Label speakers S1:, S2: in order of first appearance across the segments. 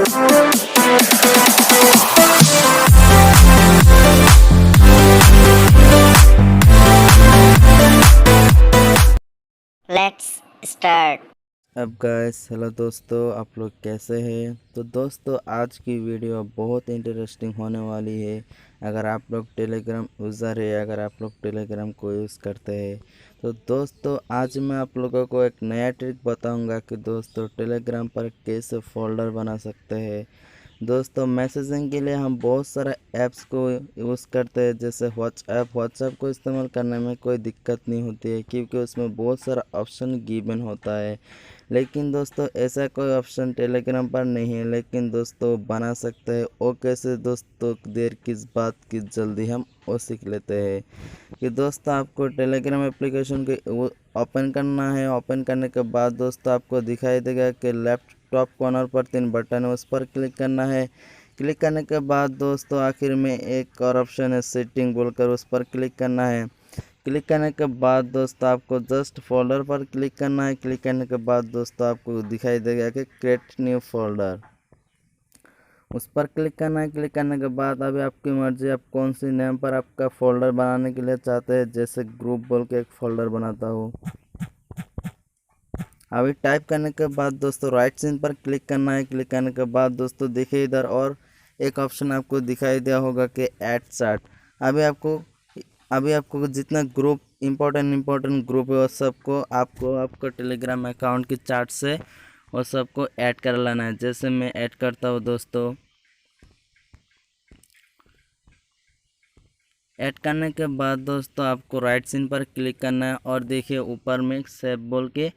S1: Let's start.
S2: अब guys hello दोस्तों, आप लोग कैसे हैं। तो दोस्तों आज की वीडियो बहुत इंटरेस्टिंग होने वाली है। अगर आप लोग टेलीग्राम यूज़र है, अगर आप लोग टेलीग्राम को यूज़ करते हैं, तो दोस्तों आज मैं आप लोगों को एक नया ट्रिक बताऊंगा कि दोस्तों टेलीग्राम पर कैसे फ़ोल्डर बना सकते हैं। दोस्तों मैसेजिंग के लिए हम बहुत सारे ऐप्स को यूज़ करते हैं, जैसे व्हाट्सएप को इस्तेमाल करने में कोई दिक्कत नहीं होती है, क्योंकि उसमें बहुत सारा ऑप्शन गिवन होता है। लेकिन दोस्तों ऐसा कोई ऑप्शन टेलीग्राम पर नहीं है, लेकिन दोस्तों बना सकते हैं। वो कैसे दोस्तों, देर किस बात की, जल्दी हम वो सीख लेते हैं। कि दोस्तों आपको टेलीग्राम एप्लीकेशन को ओपन करना है। ओपन करने के बाद दोस्तों आपको दिखाई देगा कि लेफ्ट टॉप कॉर्नर पर 3 बटन है, उस पर क्लिक करना है। क्लिक करने के बाद दोस्तों आखिर में एक और ऑप्शन है सेटिंग बोलकर, उस पर क्लिक करना है। क्लिक करने के बाद दोस्तों आपको जस्ट फोल्डर पर क्लिक करना है। क्लिक करने के बाद दोस्तों आपको दिखाई देगा कि क्रिएट न्यू फोल्डर, उस पर क्लिक करना है। क्लिक करने के बाद अभी आपकी मर्जी, आप कौन सी नेम पर आपका फ़ोल्डर बनाने के लिए चाहते हैं। जैसे ग्रुप बोल के एक फ़ोल्डर बनाता हूँ। अभी टाइप करने के बाद दोस्तों राइट साइन पर क्लिक करना है। क्लिक करने के बाद दोस्तों देखिए इधर और एक ऑप्शन आपको दिखाई दिया होगा कि ऐड चार्ट। अभी आपको जितना ग्रुप इम्पोर्टेंट ग्रुप है वो सबको आपको टेलीग्राम अकाउंट की चार्ट से वो सबको ऐड कर लेना है। जैसे मैं ऐड करता हूँ दोस्तों। ऐड करने के बाद दोस्तों आपको राइट साइन पर क्लिक करना है और देखिए ऊपर में सेव बोल के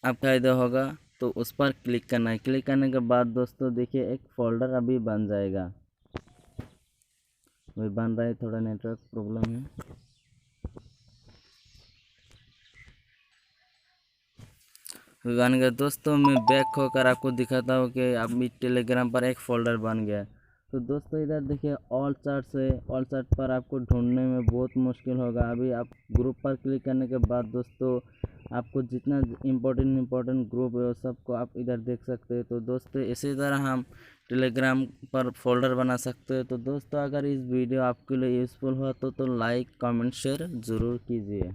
S2: आपका इधर होगा, तो उस पर क्लिक करना है। क्लिक करने के बाद दोस्तों देखिए एक फ़ोल्डर अभी बन जाएगा। वही बन रहा है, थोड़ा नेटवर्क प्रॉब्लम है। बन गया दोस्तों। मैं बैक होकर आपको दिखाता हूँ कि अभी टेलीग्राम पर एक फ़ोल्डर बन गया। तो दोस्तों इधर देखिए ऑल चार्ट्स है। ऑल चार्ट पर आपको ढूंढने में बहुत मुश्किल होगा। अभी आप ग्रुप पर क्लिक करने के बाद दोस्तों आपको जितना इम्पोर्टेंट ग्रुप है वो सबको आप इधर देख सकते हैं। तो दोस्तों इसी तरह हम टेलीग्राम पर फोल्डर बना सकते हैं। तो दोस्तों अगर इस वीडियो आपके लिए यूज़फुल हुआ तो लाइक कमेंट शेयर ज़रूर कीजिए।